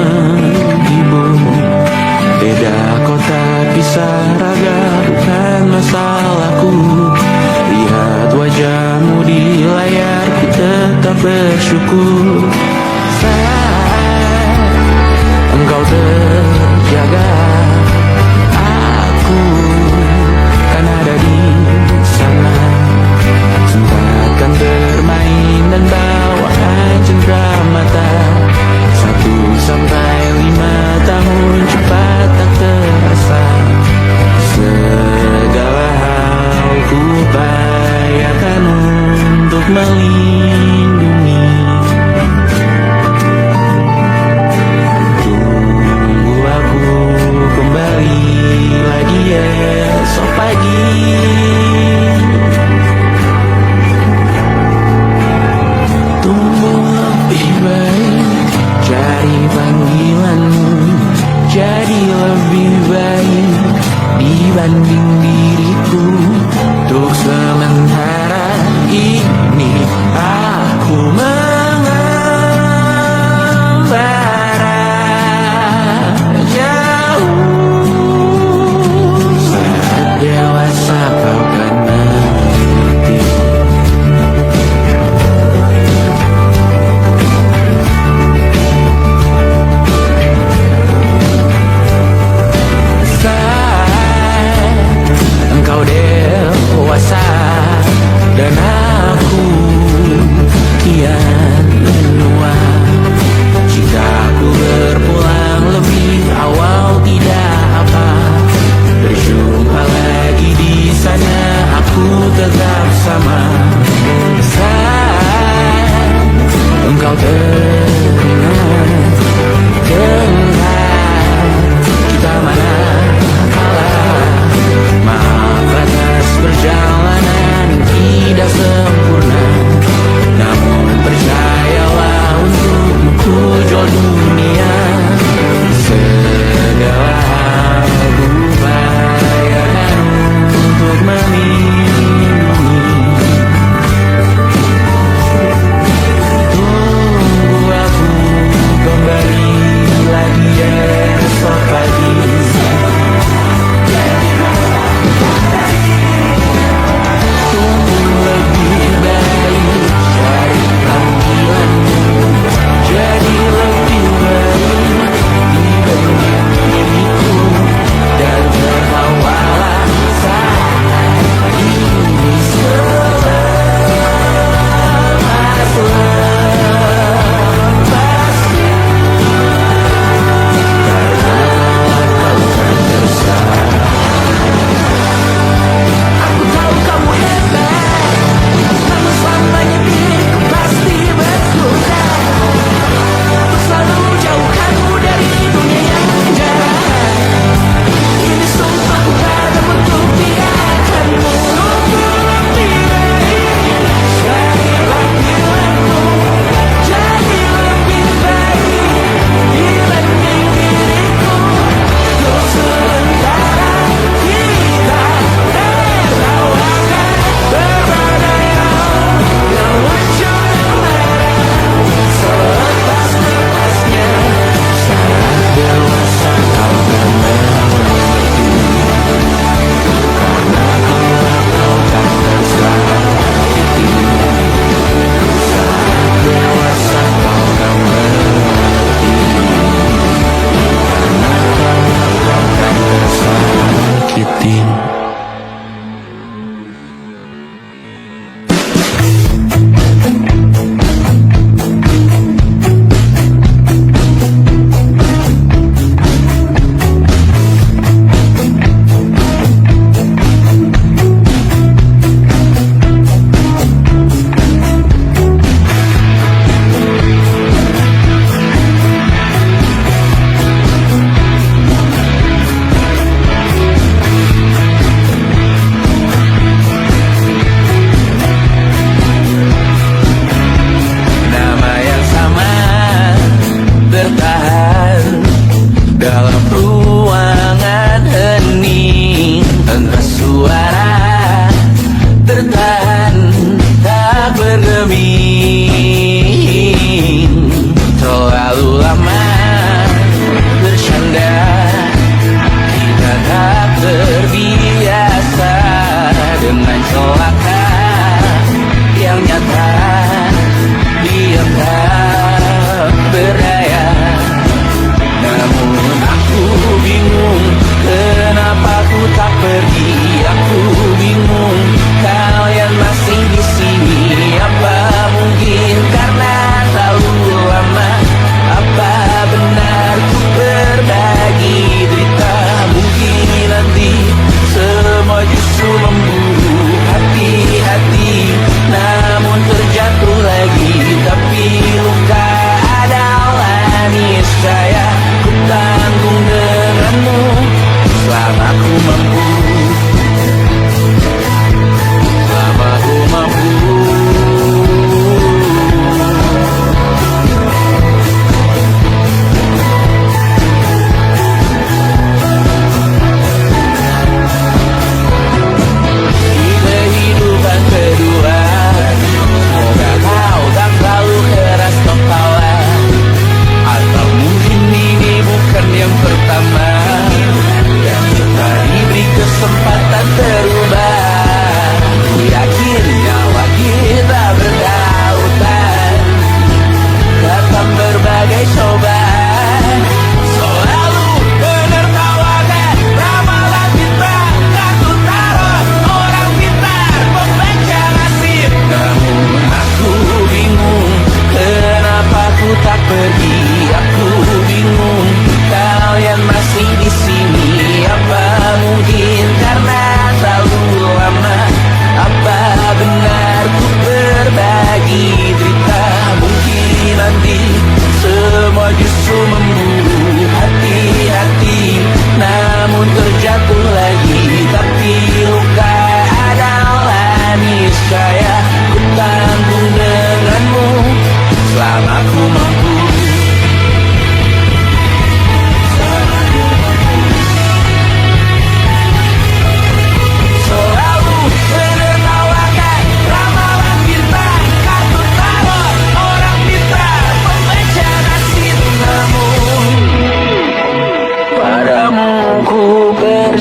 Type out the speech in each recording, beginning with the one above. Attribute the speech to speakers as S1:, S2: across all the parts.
S1: menghibur. Beda kota pisah raga bukan masalahku. Lihat wajahmu di layar ku tetap bersyukur. Saat engkau terjaga, aku kan ada di sana. Sempatkan bermain dan bawaan cendramata. 1 sampai 5 tahun cepat tak terasa. Segala hal ku upayakan untuk melindungi. Tunggu aku kembali lagi esok pagi. Tumbuh lebih baik, cari panggilanmu. Jadi lebih baik dibanding diriku. Untuk sementara ini aku mengembara jauh. Saat dewasa kau kan mengerti. Saat engkau dewasa dan aku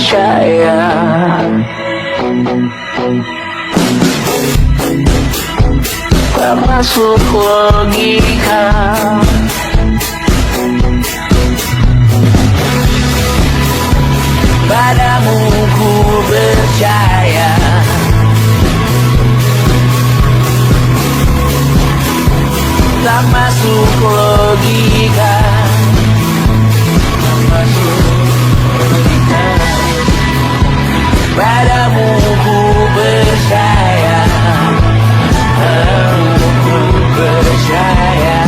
S1: percaya. Tak masuk logika. Padamu ku percaya. Tak masuk logika. Tak masuk logika. Padamu ku percaya. Padamu ku percaya.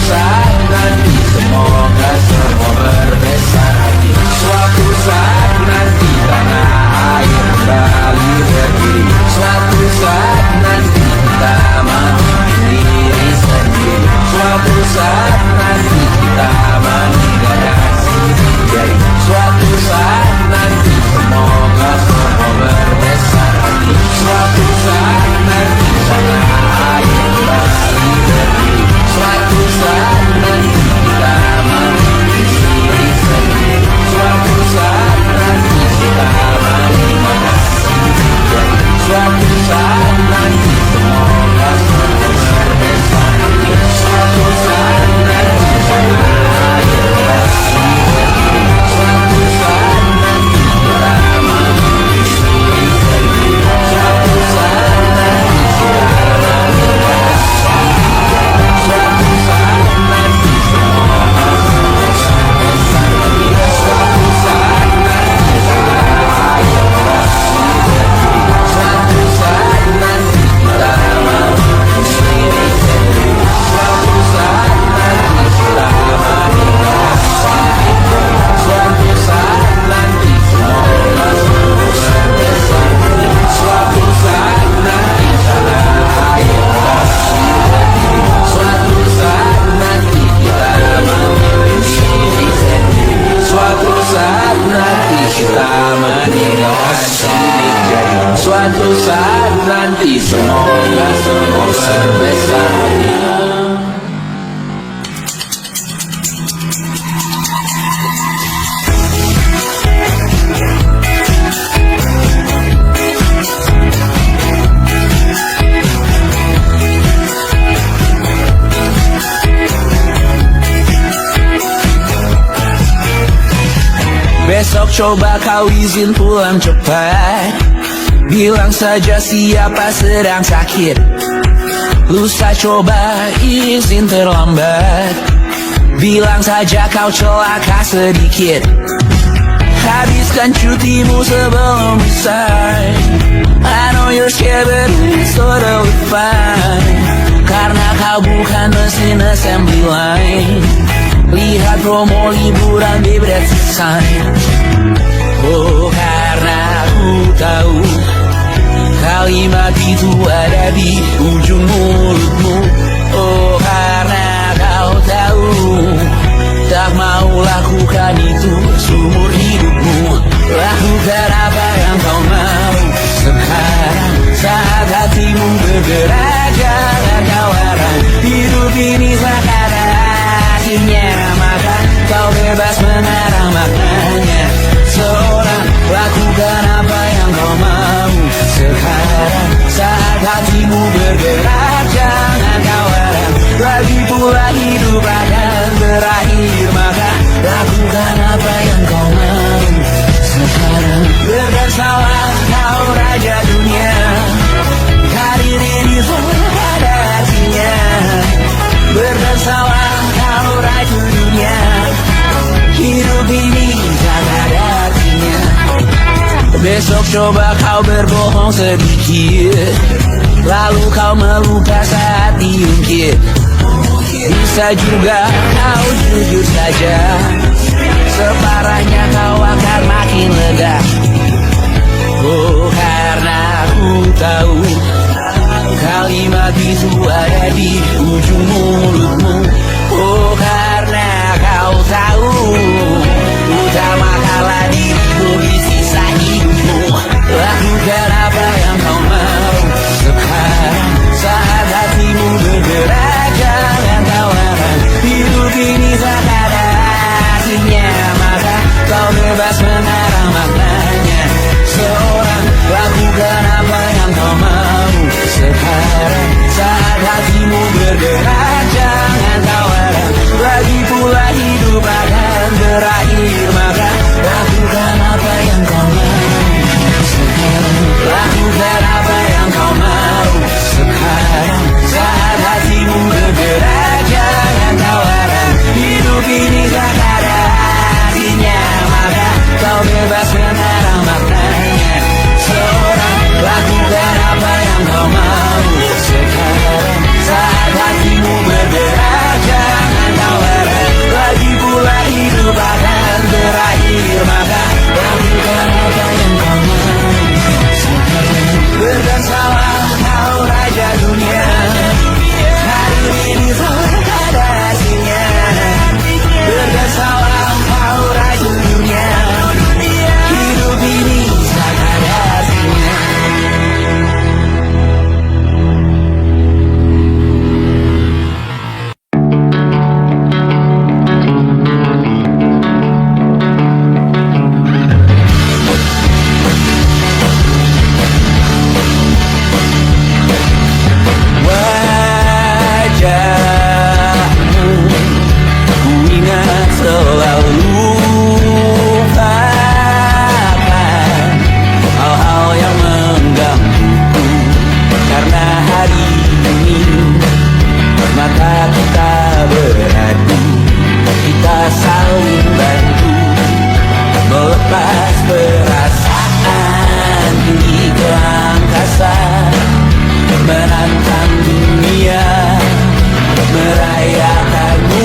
S2: saat nanti semoga semua berbesar hati. Suatu saat nanti tanah air kembali berdiri. Suatu saat nanti kita mandiri diri sendiri. Suatu saat nanti kita meninggalasi jari. Suatu saat nanti semoga semua berbesar hati. Suatu saat nanti tanah air kembali berdiri. Suatu saat nanti kita mandiri diri sendiri. Suatu saat nanti kita meninggalasi jari. Suatu saat nanti semoga semua berbesar hati. Suatu saat nanti tanah air kembali berdiri. Suatu saat nanti kita mandiri diri sendiri. Suatu saat nanti kita meninggalasi jari. Suatu saat nanti semoga semua berbesar hati. Suatu saat nanti tanah air kembali berdiri. Suatu saat nanti kita mandiri diri sendiri. Suatu saat nanti kita meninggalasi jari. Suatu saat nanti semoga semua berbesar hati. Suatu saat nanti tanah air kembali berdiri. Suatu saat nanti kita mandiri diri sendiri. Suatu saat nanti kita meninggalkan bilik jari. Suatu saat nanti semoga semua berbesar hati. Besok coba kau izin pulang cepat. Bilang saja siapa sedang sakit. Lusa coba izin terlambat. Bilang saja kau celaka sedikit. Habiskan cutimu sebelum besar. I know you're scared but it's totally fine. Karena kau bukan mesin assembly line. Lihat promo liburan baby that's a sign. Oh karena aku tahu kalimat itu ada di ujung mulutmu. Oh karena kau tahu tak mau lakukan itu seumur hidupmu. Lakukan apa yang kau mau sekarang saat hatimu bergerak. Jangan kau larang hidup ini sekarang. Maka kau bebas mengarang maknanya. Seorang lakukan apa yang kau mau sekarang saat hatimu bergerak. Jangan kau larang. Lagi pula hidup akan berakhir. Maka lakukan apa yang kau mau sekarang. Berkesalah kau raja dunia. Karir ini semua ada artinya. Berkesalah kau raja dunia. Hidup ini tak ada artinya. Besok coba kau berbohong sedikit. Lalu kau meluka saat diungkit. Bisa juga kau jujur saja. Separahnya kau akan makin lega. Oh karena aku tahu kalimat itu ada di ujung mulutmu. Oh karena kau tahu utamakanlah dirimu di sisa hidupmu. Lakukan apa yang kau mau sekarang saat hatimu bergerak. Jangan kau larang hidup ini tak ada artinya. Maka kau bebas mengarang maknanya. Seorang lakukan apa yang kau mau sekarang saat hatimu bergerak. Jangan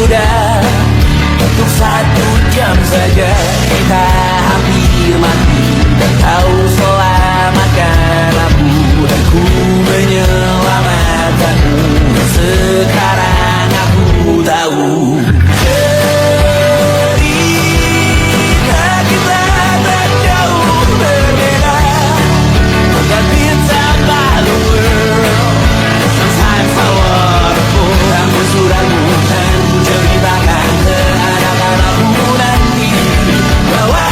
S2: mudah. Untuk 1 jam saja kita hampir mati, dan kau selamatkan aku, dan ku menyelamatkanmu. Sekarang aku tahu cerita kita tak jauh berbeda. But it's about the world. Sometimes I waterful. Namun sudah bukan ku ceritakan ke anak-anakku nanti bahwa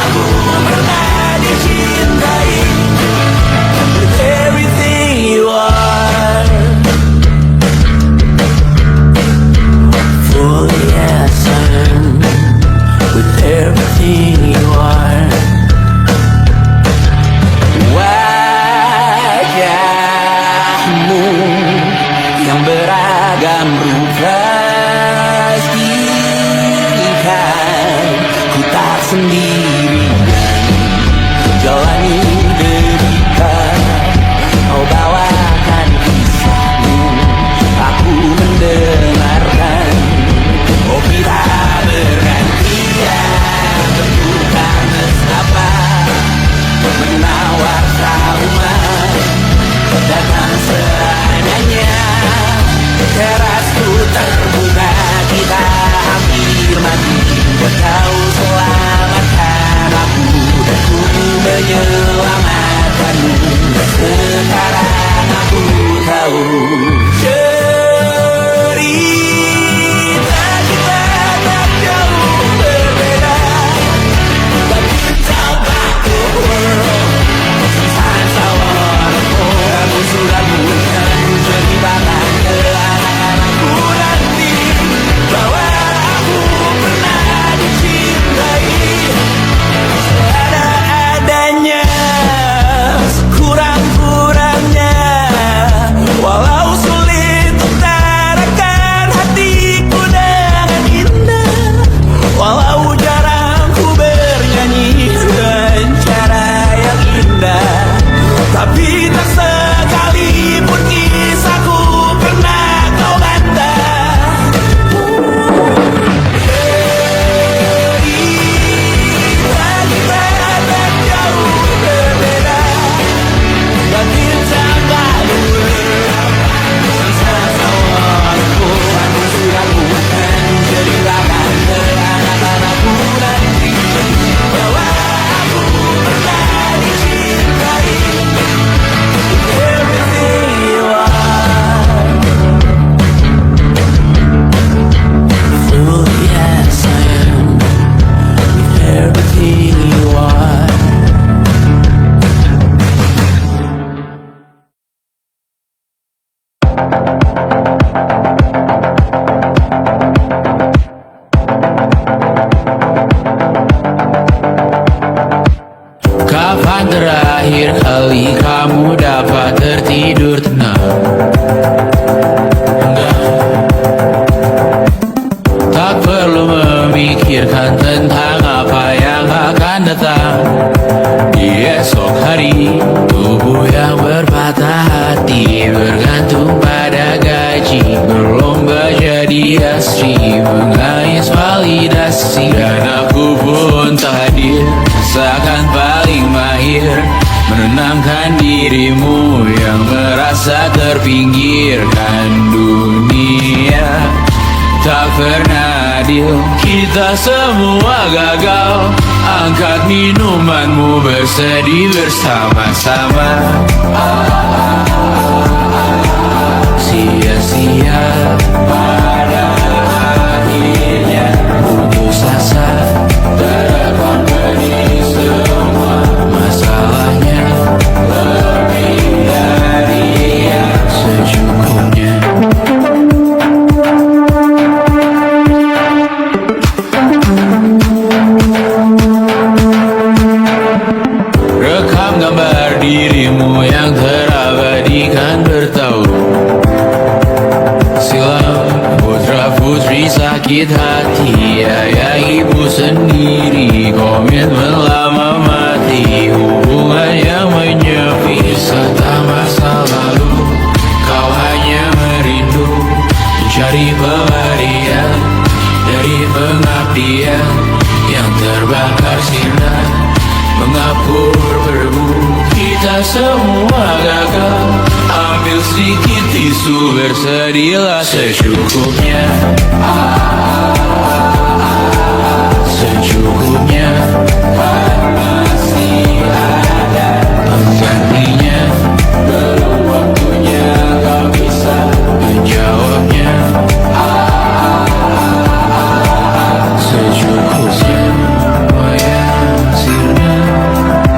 S2: aku pernah dicintai with everything you are. For yes, I'm with everything you are. Wajahmu yang beragam rupa pastikan ku tak sendirian jalani derita. Kau bawakan kisahmu, aku mendengarkan. Oh kita bergantian bertukar mesra, menawar trauma datang seadanya. Terasku terbuka, kita hampir mati, dan kau selamatkan aku, dan ku menyelamatkanmu. Sekarang aku tahu cerita kita tak jauh berbeda. But it's about the world. Sometimes I wanna go. Namun sudah bukan ku ceritakan ke anak-anakku nanti bahwa aku pernah dicintai seadanya, sekurang-kurangnya. Walau sulit utarakan hatiku dengan indah, walau jarang ku bernyanyi dengan cara yang indah, tapi tak sekalipun kisahku pernah kau bantah. Cerita kita tak jauh berbeda, but it's about the world. Sometimes I wanna go. Aku sudah bukan ceritakan ke anak-anakku nanti bahwa aku pernah dicintai with everything you are. Oh yes I am with everything you are. Kapan terakhir kali kamu dapat tertidur tenang? Enggak. Tak perlu memikirkan tentang apa yang akan datang di esok hari. Tubuh yang berpatah hati bergantung pada gaji, berlomba jadi asri, mengais validasi. Dan aku pun tak hadir, seakan paling mahir menenangkan dirimu yang merasa terpinggirkan dunia. Tak pernah adil, kita semua gagal. Angkat minumanmu, bersedih bersama-sama. Sia-sia pada akhirnya putus asa, terkompeni semua masalahnya. Lebih dari yang secukupnya. Rekam gambar dirimu yang terabadikan bertahun silam. Putra-putri sakit hati, ayah ibu sendiri, komitmen lama mati, hubungan yang menyepi. Serta masa lalu, kau hanya merindu mencari pelarian. dari pengabdian yang terbakar sinar, mengapur berbu, kita semua gagal. Ambil sedikit tisu, bersedilah secukupnya. Secukupnya, masih ada penggantinya. Belum waktunya kau bisa menjawabnya. Secukupnya, wayang sirna, tanpa lagi.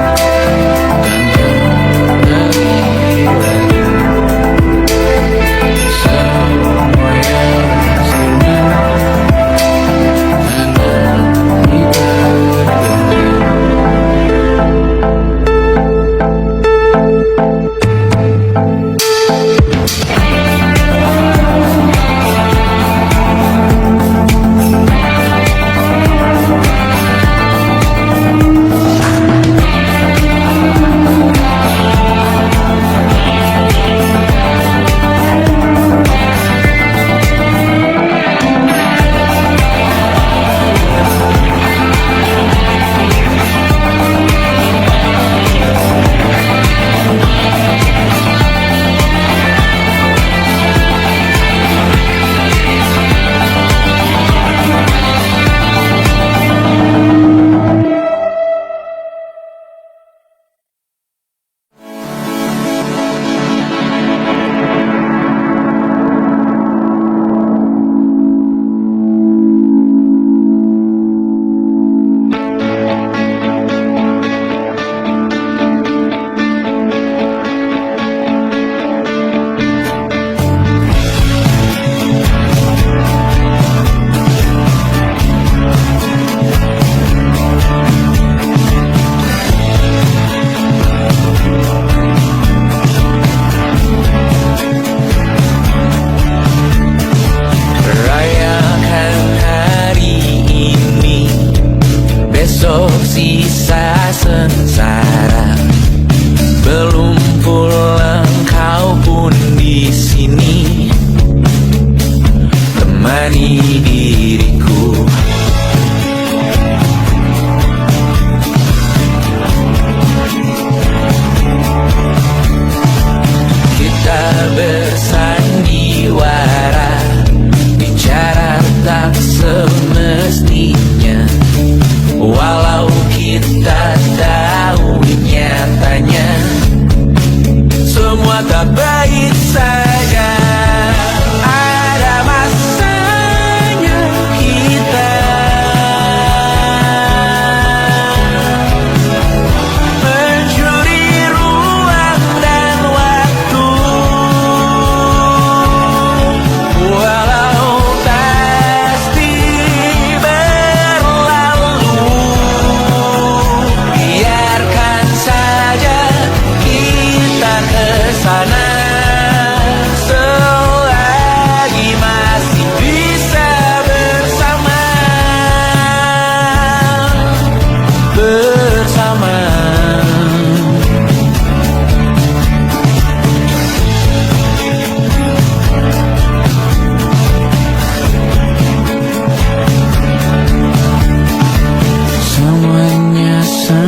S2: Semua yang sirna,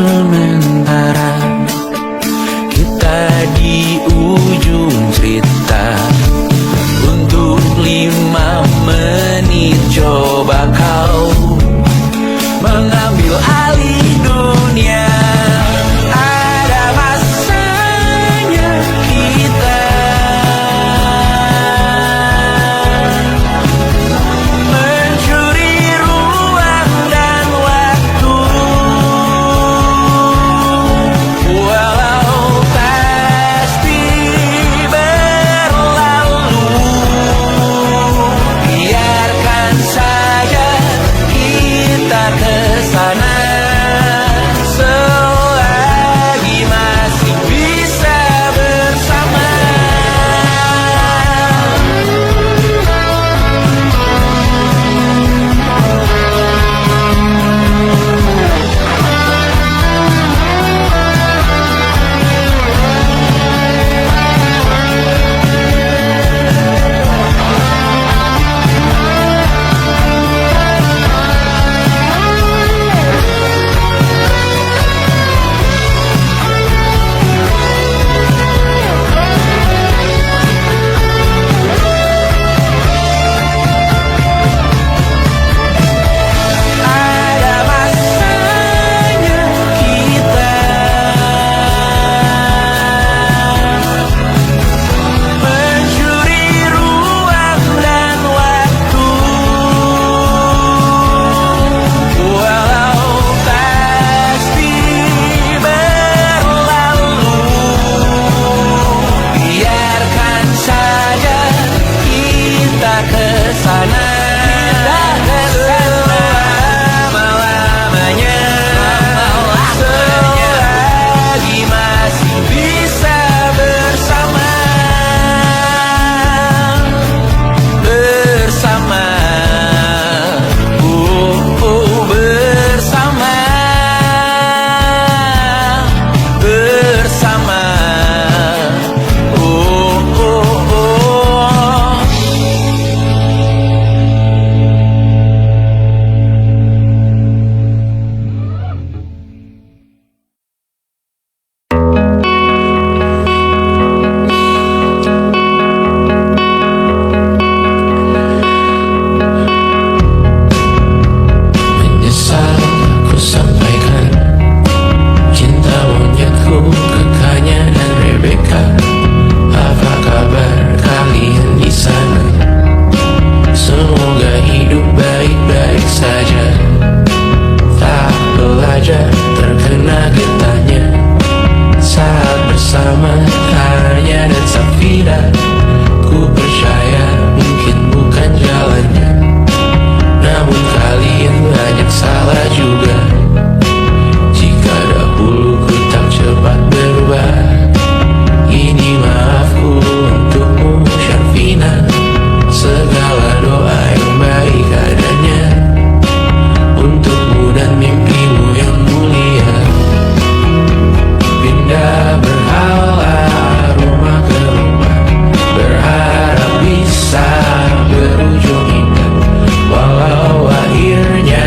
S2: biarkan saja sana, selama-lamanya, selagi masih bisa bersama, bersama, bersama, bersama, menyesal ku sampaikan cinta monyetku ke Kanya dan Rebecca. Apa kabar kalian di sana? Semoga hidup baik-baik saja. Tak belajar terkena getahnya saat bersama Tanya dan Safira. Ku percaya mungkin bukan jalannya, namun kalian banyak salah juga. Jika dahulu ku tak cepat berubah, ini maafku untukmu Syarfina. Segala doa yang baik adanya untukmu dan mimpimu yang mulia. Pindah berhala rumah ke rumah, berharap bisa berujung indah. Walau akhirnya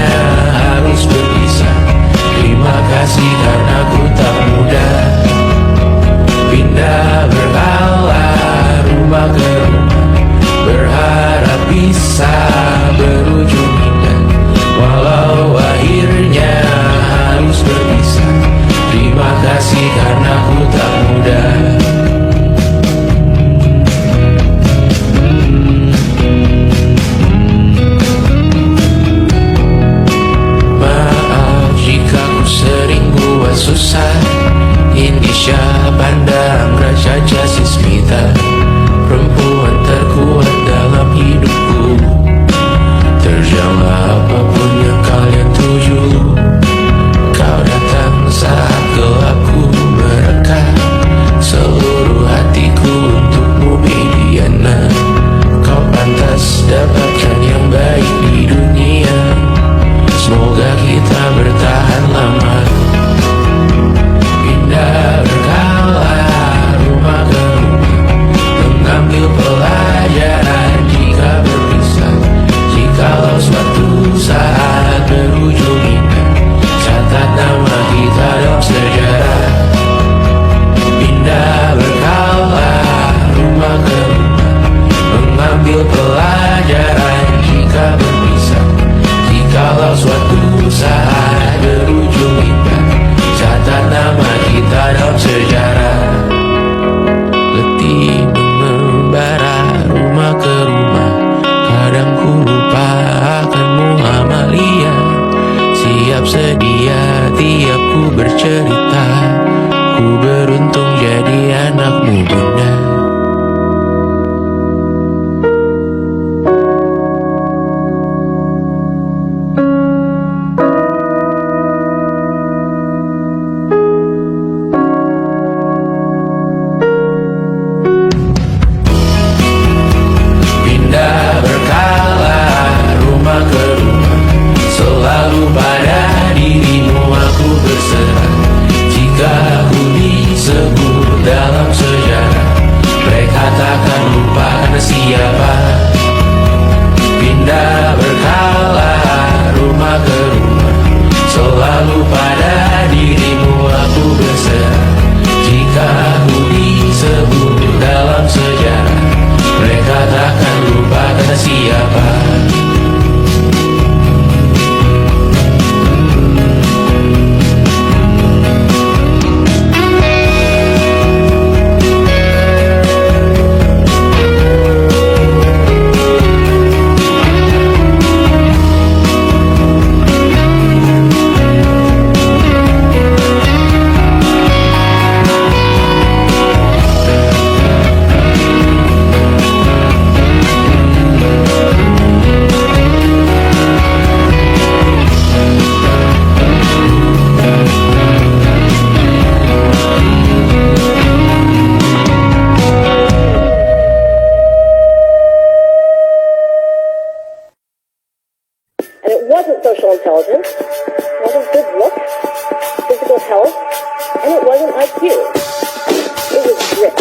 S2: harus berpisah, terima kasih karena ku tak mudah. Pindah berhala rumah ke rumah, berharap bisa berujung indah. Walau akhirnya harus berpisah, terima kasih karena ku tak mudah. Maaf jika ku sering buat susah. Indisha pandang Raja Jasismita, perempuan terkuat dalam hidupku. Terjanglah apapun yang kalian tuju. Kau datang saat gelapku mereka, seluruh hatiku untukmu Mediana. Kau pantas dapatkan yang baik di dunia. Semoga kita bertahan lama. Pindah berkala rumah ke rumah, mengambil pelajaran jika berpisah. Jikalau suatu saat berujung indah, catat nama kita dalam sejarah. Pindah berkala rumah ke rumah, mengambil pelajaran
S3: wasn't social intelligence, it wasn't good looks, physical health, and it wasn't IQ. It was grit.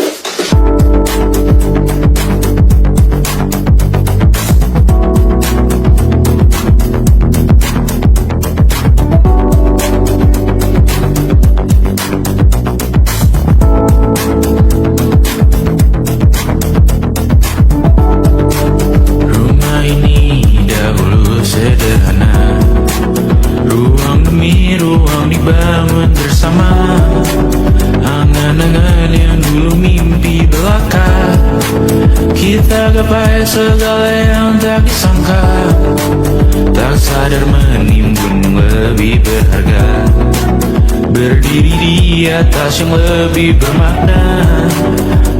S1: Rumah ini dahulu sederhana, ruang demi ruang dibangun bersama. Angan-angan yang dulu mimpi belaka, kita gapai segala yang tak disangka. Tak sadar menimbun lebih berharga, berdiri di atas yang lebih bermakna.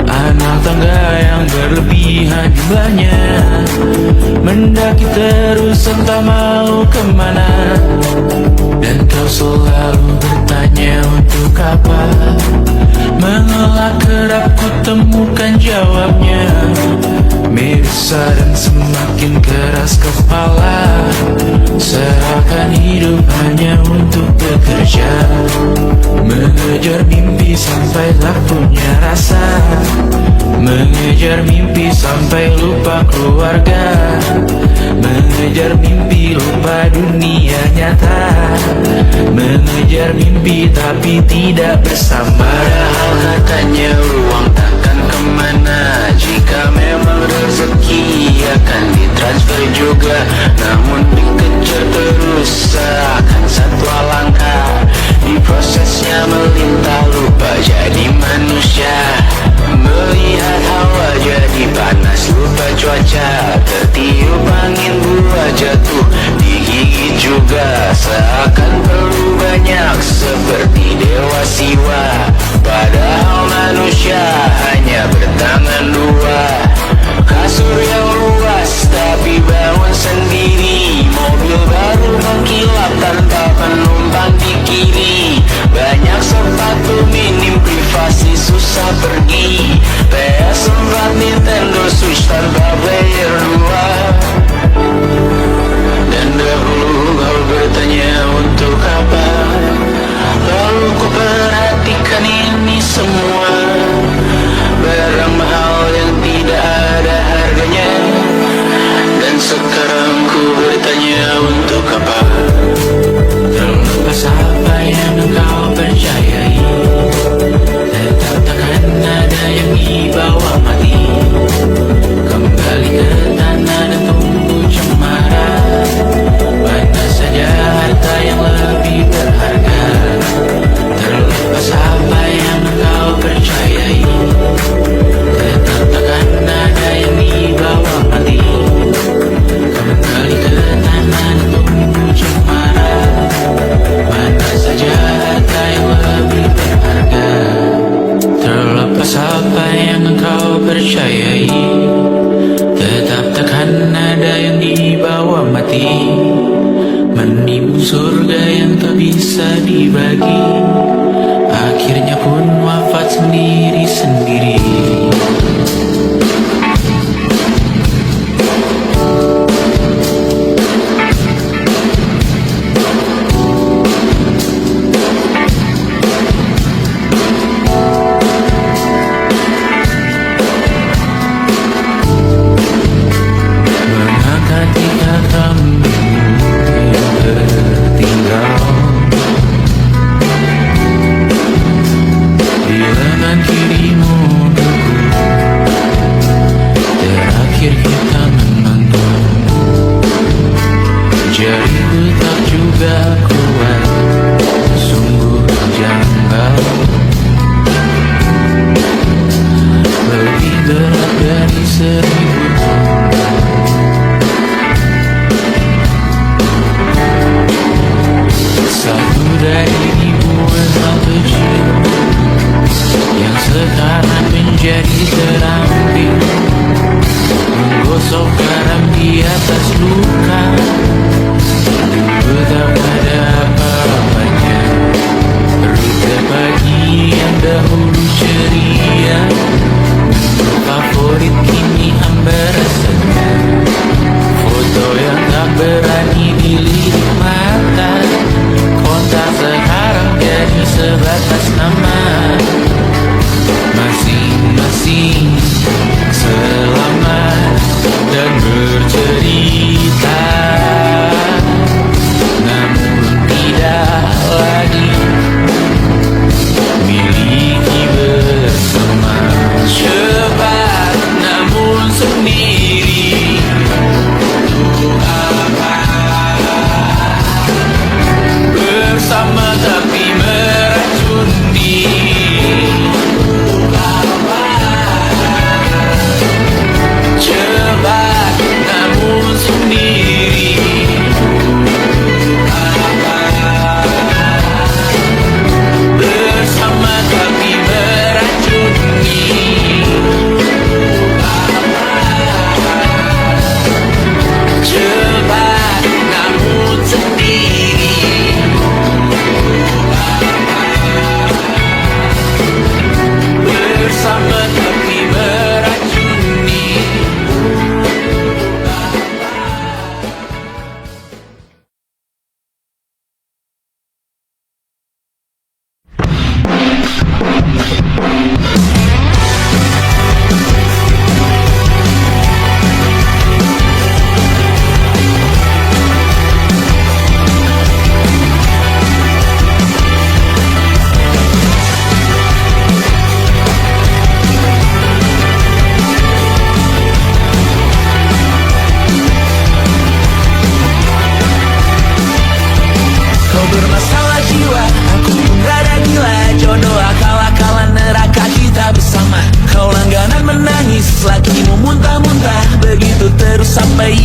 S1: Anak tangga yang berlebihan jumlahnya, mendaki terus entah mau kemana. Dan kau selalu bertanya untuk apa, mengelak kerap ku temukan jawabnya. Mirsa dan semakin keras kepala, seakan hidup hanya untuk bekerja, mengejar mimpi sampai tak punya rasa, mengejar mimpi sampai lupa keluarga, mengejar mimpi lupa dunia nyata, mengejar mimpi tapi tidak bersama. Padahal katanya uang takkan kemana, jika memang rezeki akan ditransfer juga. Namun dikejar terus seakan satwa langka, di prosesnya melintah lupa jadi manusia. Melihat hawa jadi panas lupa cuaca, tertiup angin buah jatuh digigit juga. Seakan perlu banyak seperti dewa siwa, padahal manusia hanya bertangan dua. Kasur yang luas tapi bangun sendiri, mobil baru mengkilap tanpa penumpang di kiri. Banyak sepatu minim privasi susah pergi, PS4 Nintendo Switch tanpa player 2. Dan dahulu kau bertanya untuk apa, lalu ku perhatikan ini semua, barang mahal yang tidak ada harganya. Dan sekarang ku bertanya untuk apa, terlepas apa yang engkau percayai, tetap takkan ada yang dibawa mati. Kembali ke tanah dan tumbuh cemara, mana saja harta yang lebih berharga. Terlepas apa yang engkau percayai, tetap takkan ada yang dibawa mati. Kembali ke tanah dan tumbuh cemara, mana saja harta yang lebih berharga. Terlepas apa yang engkau percayai, tetap takkan ada yang dibawa mati. Menimbun surga yang tak bisa dibagi, akhirnya pun wafat sendiri-sendiri. Mengangkat katamu yang tertinggal,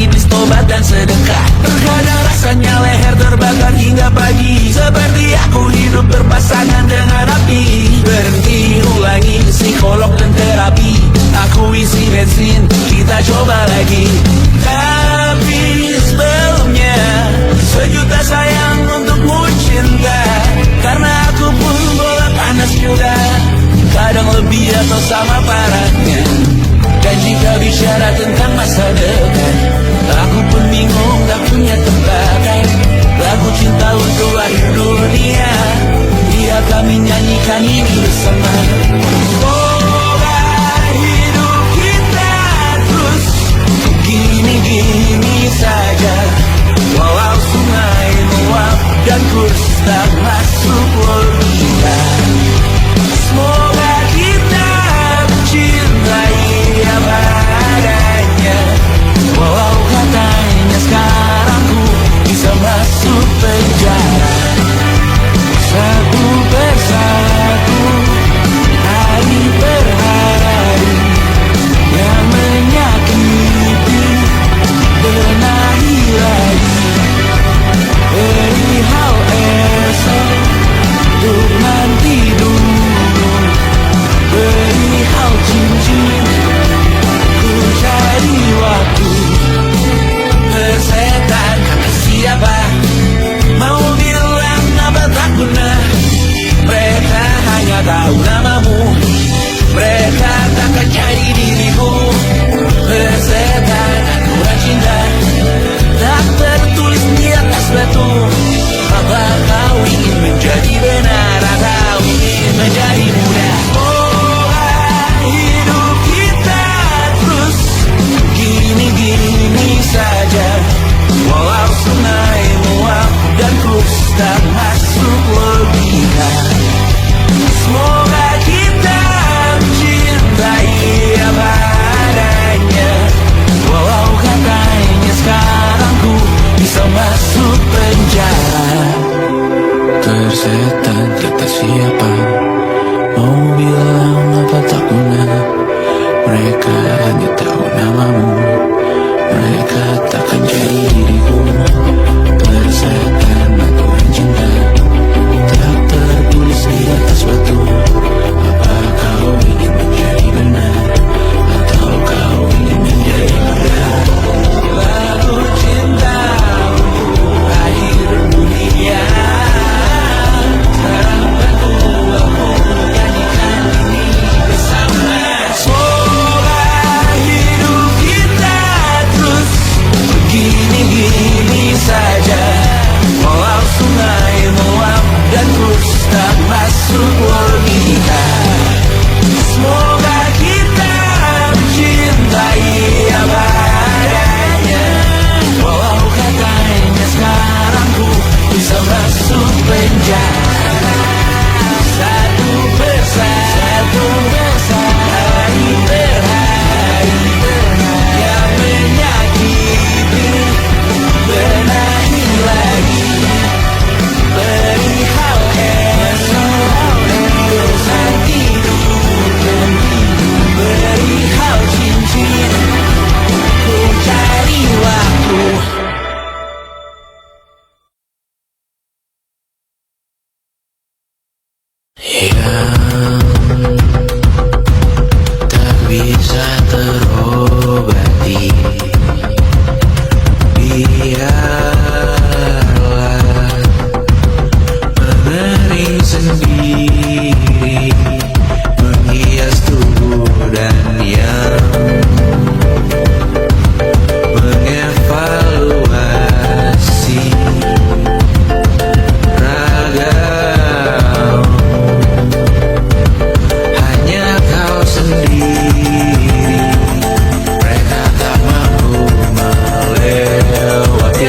S2: iblis tobat dan sedekah. Terkadang rasanya leher terbakar hingga pagi, seperti aku hidup berpasangan dengan api. Berhenti, ulangi psikolog dan terapi. Aku isi bensin, kita coba lagi. Tapi sebelumnya, sejuta sayang untukmu cinta. Karena aku pun bola panas juga, kadang lebih atau sama parahnya. Dan jika bicara tentang masa depan, aku pun bingung gak punya tebakan. Lagu cinta untuk akhir dunia, biar kami nyanyikan ini bersama. Semoga hidup kita terus gini-gini saja, walau sungai meluap dan kurs tak masuk logika. Semoga kita mencintai apa adanya, walau katanya sekarang ku bisa masuk penjara. Satu persatu, hari per hari, yang menyakiti benahi lagi. Perihal esok, untuk nanti dulu. Perihal cincin, ku cari waktu. Persetan kata siapa, mau bilang apa tak guna. Mereka hanya tahu namamu, mereka takkan jadi diriku. Persetan aturan cinta, tak tertulis di atas batu. Apa kau ingin menjadi benar atau ingin menjadi muda? Semoga hidup kita terus gini-gini saja, walau sungai meluap dan kurs tak masuk logika. Semoga kita mencintai apa adanya, walau katanya sekarang ku bisa masuk penjara. Persetan kata siapa, mau bilang apa tak guna. Mereka hanya tahu namamu, mereka takkan jadi diriku. Persetan aturan cinta, tak tertulis di atas batu. Apa kau ingin menjadi benar, atau kau ingin menjadi benar? Lagu cinta untuk akhir dunia, sekarang aku nyanyikan ini bersama. Semoga hidup kita terus gini-gini saja, walau sungai meluap dan kurs tak masuk logika. Semoga kita mencintai apa adanya, walau katanya sekarang ku bisa masuk penjara. Satu persatu, hari per hari, yang menyakiti benahi lagi. Perihal esok, untuk nanti dulu. Perihal cincin, ku cari waktu. Yang tak bisa terobati, biarlah mengering sendiri, menghias tubuh dan yang mengevaluasi ragam. Hanya kau sendiri, mereka tak mampu melewati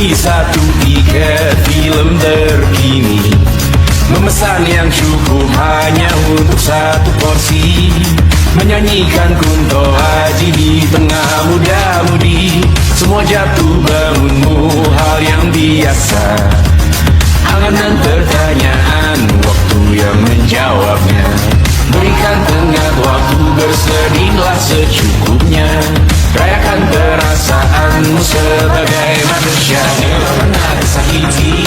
S2: Beli satu tiket film terkini, memesan yang cukup hanya untuk satu porsi, menyanyikan Kunto Aji di tengah muda-mudi. Semua jatuh bangunmu hal yang biasa, angan pertanyaan, waktu yang menjawabnya. Berikan tengah waktu, bersedihlah secukupnya. Rayakan perasaanmu sebagai manusia. Jika kau pernah disakiti,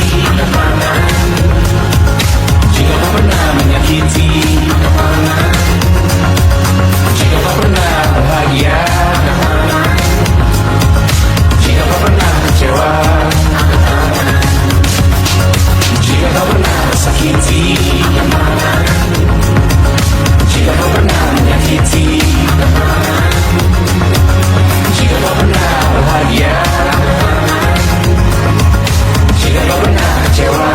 S2: jika kau pernah menyakiti, jika kau pernah bahagia, jika kau pernah kecewa, jika kau pernah tersakiti, jika kau pernah menyakiti, jika kau pernah bahagia, jika kau pernah kecewa.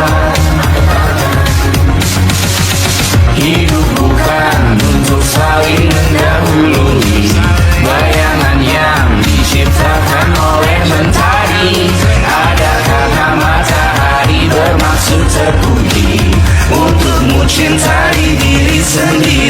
S2: Hidup bukan untuk saling mendahului, bayangan yang diciptakan oleh mentari. Ada kata matahari bermaksud terpuji, untukmu cintai diri sendiri.